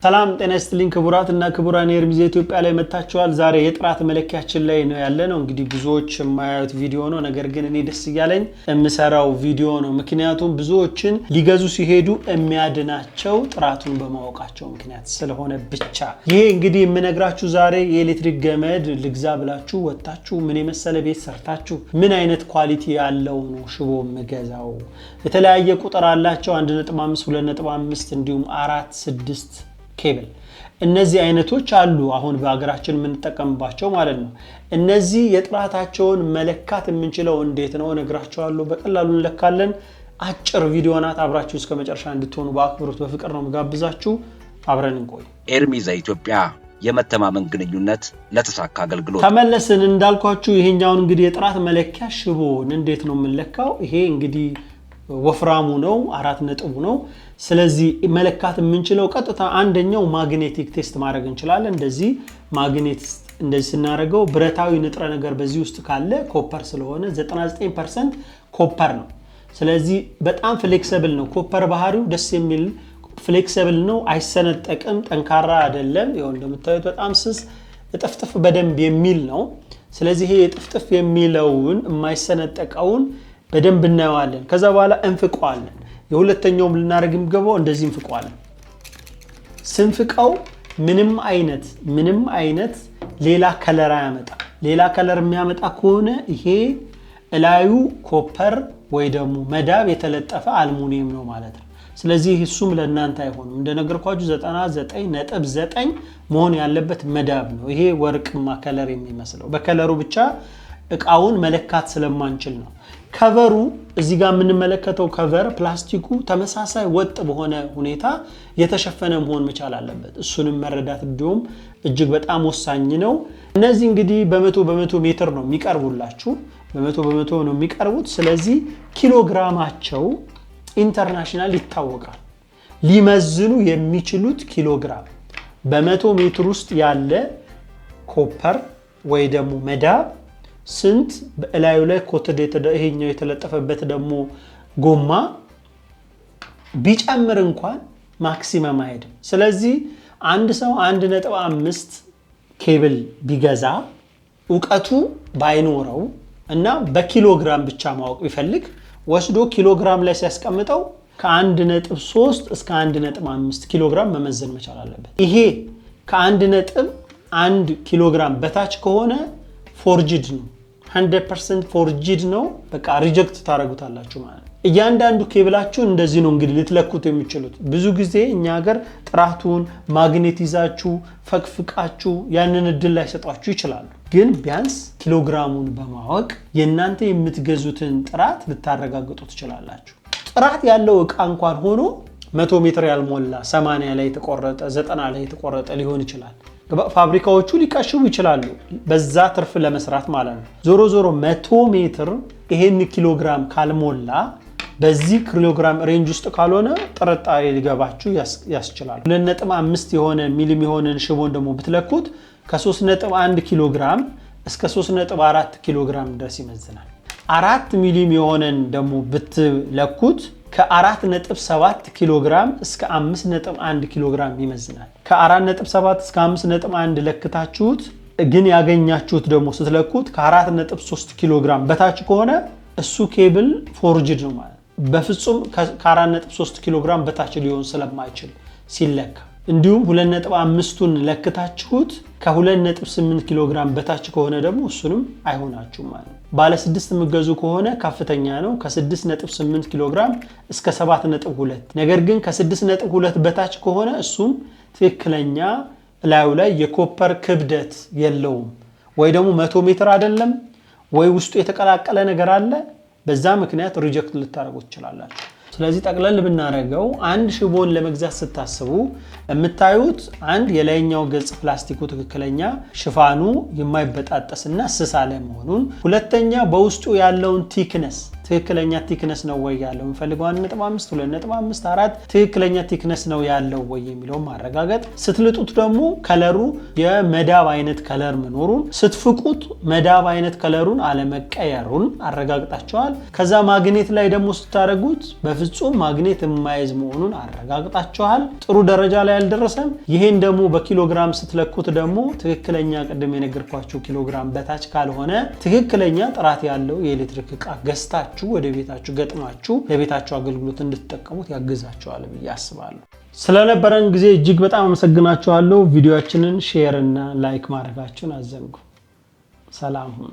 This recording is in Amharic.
ሰላም ጤና ይስጥልኝ ክቡራትና ክቡራን የርሚዜ ኢትዮጵያ ላይ መጣጣችኋል ዛሬ የጥራት መለኪያችን ላይ ነው ያለነው እንግዲህ ብዙዎች የማያዩት ቪዲዮ ነው ነገር ግን እኔ ደስ ይያለኝ የምሰራው ቪዲዮ ነው ምክንያቱም ብዙዎችን ሊገዙ ሲሄዱ የሚያድናቸው ጥራቱን በማወቃቸው ምክንያት ስለሆነ ብቻ ይሄ እንግዲህ የምነግራችሁ ዛሬ የኤሌክትሪክ ገመድ ልግዛ ብላችሁ ወጣችሁ ምን የመሰለ ቤት ሰርታችሁ ምን አይነት ኳሊቲ ያለው ነው ሽቦ መገዛው የተለያየ ቁጥር አላቸው 1.5 2.5 እንዲሁም 4 6 ኬብል እነዚህ አይነቶች አሉ አሁን በአገራችን ምን ተጠቀምባቸው ማለት ነው እነዚህ የጥራታቸውን መለካት የምንችለው እንዴት ነው ነግራችኋለሁ በቀላሉ እንለካለን አጭር ቪዲዮ ናት አብራችሁ እስከ መጨረሻ እንድትሆኑ በአክብሮት በፍቅር ነው መጋብዛችሁ አብረን እንቆይ ኤርሚዛ ኢትዮጵያ የመተማመን ግንኙነት ለተሳካ አገልግሎት ተመለስን እንዳልኳችሁ ይሄኛውን እንግዲህ የጥራት መለኪያ ሽቦን እንዴት ነው የምንለካው ይሄ እንግዲህ ወፍራሙ ነው 4 ነጥቡ ነው ስለዚህ መለካት የምንችለው ቀጥታ አንደኛው ማግኔቲክ ቴስት ማድረግ እንችላለን እንደዚህ ማግኔት እንደዚህ ስናደርገው ብረታዊ ንጥረ ነገር በዚህ ውስጥ ካለ ኮፐር ስለሆነ 99% ኮፐር ነው ስለዚህ በጣም ፍሌክሲብል ነው ኮፐር ባህሪው ደስ የሚል ፍሌክሲብል ነው አይሰነጠቅም ጠንካራ አይደለም ይሁን እንደምታዩት በጣም ስስ እጥፍጥፍ በደንብ የሚል ነው ስለዚህ ይሄ እጥፍጥፍ የሚለውን የማይሰነጠቀውን በደንብ እናየዋለን ከዛ በኋላ እንፍቀዋለን የሁለተኛውም ልናረግም ገባው እንደዚህ እንፍቀዋለን ስንፍቀው ምንም አይነት ሌላ ከለር ያመጣ ሌላ ከለር የሚያመጣ ከሆነ ይሄ እላዩ ኮፐር ወይ ደግሞ መዳብ የተለጠፈ አልሙኒየም ነው ማለት ነው ስለዚህ እሱም ለእናንተ አይሆንም እንደነገርኳችሁ 99.9 መሆን ያለበት መዳብ ነው ይሄ ወርቅማ ከለር የሚመስለው በከለሩ ብቻ እቃውን መለካት ስለማንችል ነው ከቨሩ እዚህ ጋር የምንመለከተው ከቨር ፕላስቲኩ ተመሳሳይ ወጥ በሆነ ሁኔታ የተሸፈነ መሆን መቻል አለበት እሱንም መረዳት እንዲሁም እጅግ በጣም ወሳኝ ነው እነዚህ እንግዲህ በመቶ ሜትር ነው የሚቀርቡላችሁ በመቶ ነው የሚቀርቡት ስለዚህ ኪሎግራማቸው ኢንተርናሽናል ይታወቃል ሊመዝኑ የሚችሉት ኪሎግራም በ100 ሜትር ውስጥ ያለ ኮፐር ወይ ደግሞ መዳብ ስንት በእላዩ ላይ ኮተት ይሄኛው የተለጠፈበት ደግሞ ጎማ ቢጨምር እንኳን ማክሲመም አይደለም ስለዚህ አንድ ሰው 1.5 ኬብል ቢገዛ ዕውቀቱ ባይኖረው እና በኪሎግራም ብቻ ማወቅ ቢፈልግ ወስዶ ኪሎግራም ላይ ሲያስቀምጠው ከ1.3 እስከ 1.5 ኪሎግራም መመዘን መቻል አለበት ይሄ ከ1.1 ኪሎግራም በታች ከሆነ ፎርጅድ ነው 100% ፎርጅድ ነው በቃ ሪጀክት ታረጉታላችሁ ማለት እያንዳንዱ ኬብላችሁ እንደዚህ ነው እንግዲህ ልትለኩት የሚችሉት ብዙ ጊዜ እኛ ሀገር ጥራቱን ማግኔቲዛችሁ ፈቅፍቃችሁ ያንን እድል ላይ ሰጣችሁ ይችላሉ ግን ቢያንስ ኪሎግራሙን በማወቅ የናንተ የምትገዙትን ጥራት ልታረጋግጡ ትችላላችሁ ጥራት ያለው እቃ እንኳን ሆኖ 100 ሜትር ያልሞላ 80 ላይ ተቆረጠ 90 ላይ ተቆረጠ ሊሆን ይችላል ፋብሪካዎቹ ሊቀሽቡ ይችላሉ በዛ ትርፍ ለመስራት ማለት ነው ዞሮ 100 ሜትር ይሄን ኪሎግራም ካልሞላ በዚህ ኪሎግራም ሬንጅ ውስጥ ካልሆነ ጥርጣሬ ሊገባችሁ ያስችላል 2.5 የሆነ ሚሊም የሆነን ሽቦን ደግሞ ብትለኩት ከ3.1 ኪሎግራም እስከ 3.4 ኪሎግራም ድረስ ይመዝናል 4 ሚሊም የሆነን ደግሞ ብትለኩት ከ4.7 ኪሎግራም እስከ 5.1 ኪሎግራም ይመዝናል ከ4.7 እስከ 5.1 ለክታችሁት ግን ያገኛችሁት ደግሞ ስትለኩት ከ4.3 ኪሎግራም በታች ከሆነ እሱ ኬብል ፎርጅድ ነው ማለት በፍጹም ከ4.3 ኪሎግራም በታች ሊሆን ስለማይችል ሲለካ እንዲሁም 2.5ቱን ለክታችሁት ከ2.8 ኪሎግራም በታች ከሆነ ደግሞ እሱንም አይሆናችሁም ማለት ባለ 6 ምገዙ ከሆነ ከፍተኛ ነው ከ6.8 ኪሎግራም እስከ 7.2 ነገር ግን ከ6.2 በታች ከሆነ እሱም ትክክለኛ ላዩ ላይ የኮፐር ክብደት የለውም ወይ ደግሞ 100 ሜትር አይደለም ወይ ውስጡ የተቀላቀለ ነገር አለ በዛ ምክንያት ሪጀክት ልታረጉት ይችላልላችሁ ስለዚህ ጠቅለል ብናረጋው አንድ ሽቦን ለመግዛት ስታስቡ የምታዩት አንድ የላይኛው ገጽ ፕላስቲኩ ትክክለኛ ሽፋኑ የማይበጣጠስና ስስ አለ መሆኑን ሁለተኛ በውስጡ ያለውን ቲክነስ ትክክለኛ ቲክነስ ነው ወይ ያለው እንፈልገው 1.5 2.5 4 ትክክለኛ ቲክነስ ነው ያለው ወይ የሚለው ማረጋገጥ ስትልጡት ደግሞ ከለሩ የመዳብ አይነት ከለር መኖሩን ስትፍቁት መዳብ አይነት ከለሩን አለመቀየሩን አረጋግጣቸዋል ከዛ ማግኔት ላይ ደግሞ ስታረጉት በፍጹም ማግኔት የማይዝ መሆኑን አረጋግጣቸዋል ጥሩ ደረጃ ላይ ያልደረሰም ይሄን ደግሞ በኪሎግራም ስትለኩት ደግሞ ትክክለኛ ቀደም የነገርኳችሁ ኪሎግራም በታች ካልሆነ ትክክለኛ ጥራት ያለው የኤሌክትሪክ ዕቃ ገዝታችሁ ወደ ቤታችሁ ገጥማችሁ ለቤታችሁ አገልግሎት እንድትጠቀሙት ያግዛችኋል ብዬ አስባለሁ ስለነበረን ጊዜ እጅግ በጣም አመሰግናችኋለሁ ቪዲዮአችንን ሼር እና ላይክ ማድረጋችሁን አዘንጉ ሰላም ሁኑ